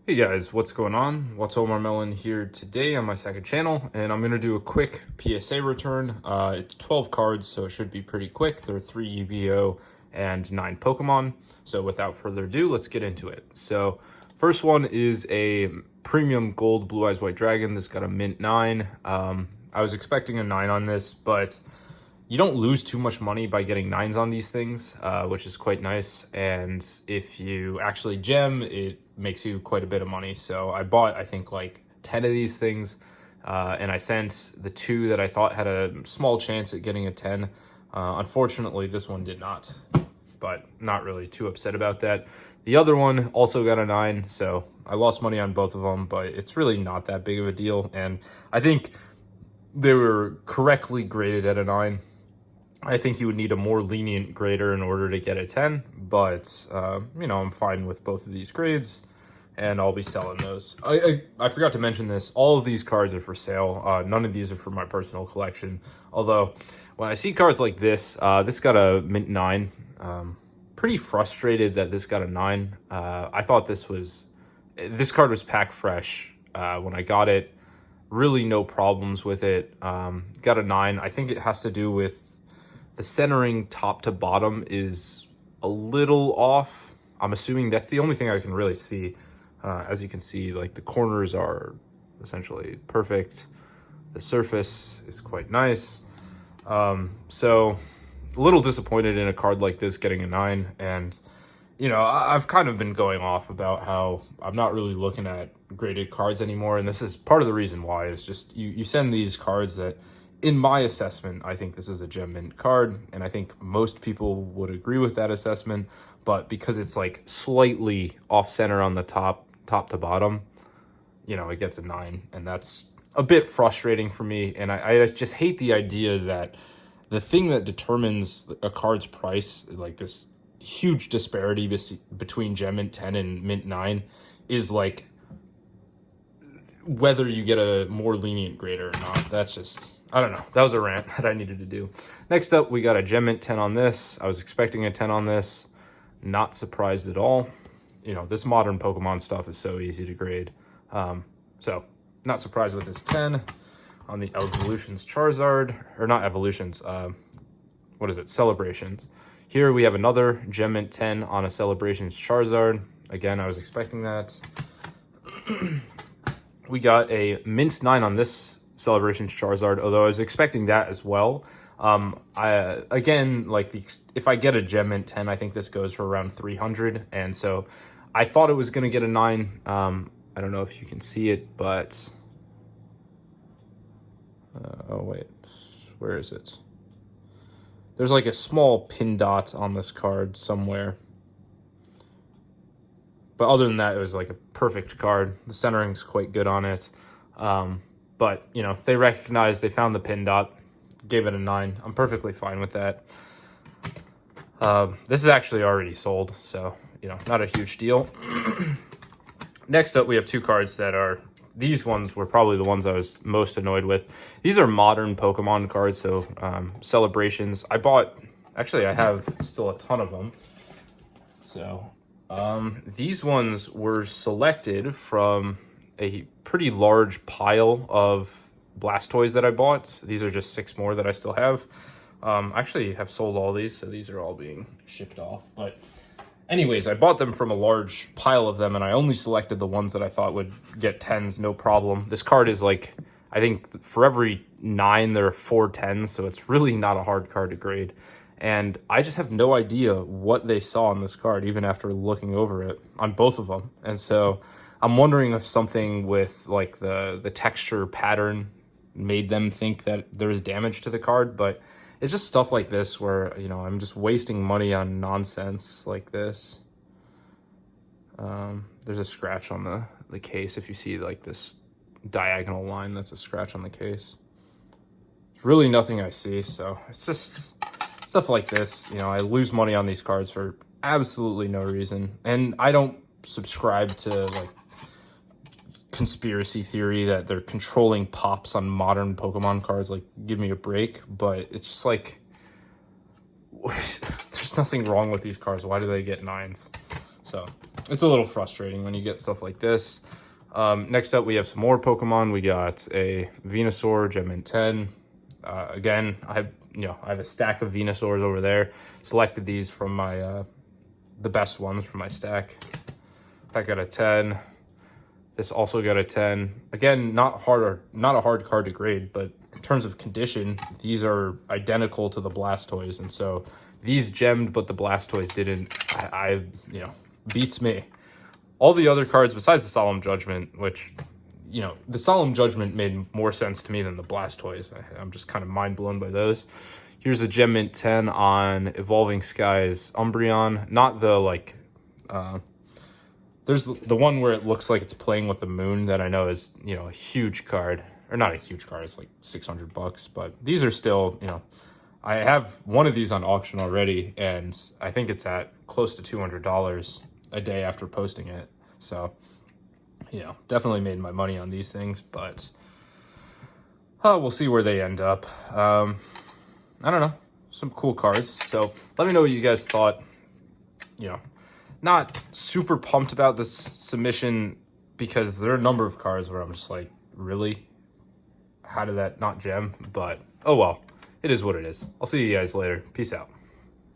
Hey guys, what's going on? What's Omar Melon here today on my second channel, and I'm going to do a quick PSA return. It's 12 cards, so it should be pretty quick. There are 3 UBO and 9 Pokemon. So without further ado, let's get into it. So first one is a premium gold Blue Eyes White Dragon. This got a mint 9. I was expecting a 9 on this, but you don't lose too much money by getting 9s on these things, which is quite nice. And if you actually gem, it makes you quite a bit of money. So I bought, I think, like 10 of these things, and I sent the 2 that I thought had a small chance at getting a 10. Unfortunately, this one did not, but not really too upset about that. The other one also got a 9, so I lost money on both of them, but it's really not that big of a deal. And I think they were correctly graded at a 9. I think you would need a more lenient grader in order to get a 10, but, you know, I'm fine with both of these grades, and I'll be selling those. I forgot to mention this. All of these cards are for sale. None of these are for my personal collection, although when I see cards like this, this got a mint 9. Pretty frustrated that this got a 9. I thought this card was pack fresh when I got it. Really no problems with it. Got a 9. I think it has to do with the centering top to bottom is a little off. I'm assuming that's the only thing I can really see. As you can see, like, the corners are essentially perfect. The surface is quite nice. So a little disappointed in a card like this getting a 9. And, you know, I've kind of been going off about how I'm not really looking at graded cards anymore. And this is part of the reason why. Is just you send these cards that, in my assessment, I think this is a gem mint card, and I think most people would agree with that assessment, but because it's like slightly off center on the top to bottom, you know, it gets a 9, and that's a bit frustrating for me. And I just hate the idea that the thing that determines a card's price, like this huge disparity between gem mint 10 and mint 9, is like whether you get a more lenient grader or not. That's just, I don't know. That was a rant that I needed to do. Next up, we got a gem mint 10 on this. I was expecting a 10 on this. Not surprised at all. You know, this modern Pokemon stuff is so easy to grade. So not surprised with this 10 on the Evolutions Charizard, or not Evolutions. What is it? Celebrations. Here we have another gem mint 10 on a Celebrations Charizard. Again, I was expecting that. We got a mint 9 on this Celebrations Charizard, although I was expecting that as well. Again, like, if I get a gem mint 10, I think this goes for around 300, and so I thought it was going to get a 9. I don't know if you can see it, but oh wait, where is it? There's like a small pin dot on this card somewhere. But other than that, it was like a perfect card. The centering's quite good on it. But, you know, they recognized, they found the pin dot, gave it a 9. I'm perfectly fine with that. This is actually already sold, so, you know, not a huge deal. Next up, we have 2 cards that are, these ones were probably the ones I was most annoyed with. These are modern Pokemon cards, so Celebrations. I have still a ton of them. So these ones were selected from a pretty large pile of Blastoise that I bought. So these are just 6 more that I still have. I actually have sold all these, so these are all being shipped off. But anyways, I bought them from a large pile of them, and I only selected the ones that I thought would get 10s, no problem. This card is like, I think for every 9, there are 4 10s, so it's really not a hard card to grade. And I just have no idea what they saw on this card, even after looking over it on both of them. And so I'm wondering if something with like the texture pattern made them think that there is damage to the card. But it's just stuff like this where, you know, I'm just wasting money on nonsense like this. There's a scratch on the case. If you see like this diagonal line, that's a scratch on the case. It's really nothing I see, so it's just stuff like this. You know, I lose money on these cards for absolutely no reason. And I don't subscribe to, like, conspiracy theory that they're controlling pops on modern Pokemon cards. Like, give me a break. But it's just like, there's nothing wrong with these cards. Why do they get 9s? So it's a little frustrating when you get stuff like this. Next up, we have some more Pokemon. We got a Venusaur Gemini 10. Again, I have a stack of Venusaurs over there. Selected these from my the best ones from my stack. That got a 10. This also got a 10. Again, not a hard card to grade, but in terms of condition, these are identical to the Blastoise, and so these gemmed, but the Blastoise didn't. Beats me. All the other cards besides the Solemn Judgment, which, the Solemn Judgment made more sense to me than the Blastoise. I'm just kind of mind blown by those. Here's a Gem Mint 10 on Evolving Skies Umbreon. Not the there's the one where it looks like it's playing with the moon that I know is, a huge card. Or not a huge card, it's like $600, but these are still, I have one of these on auction already, and I think it's at close to $200 a day after posting it. So, definitely made my money on these things, but we'll see where they end up. I don't know, some cool cards. So let me know what you guys thought. Not super pumped about this submission because there are a number of cards where I'm just like, really? How did that not gem? But, oh well, it is what it is. I'll see you guys later. Peace out.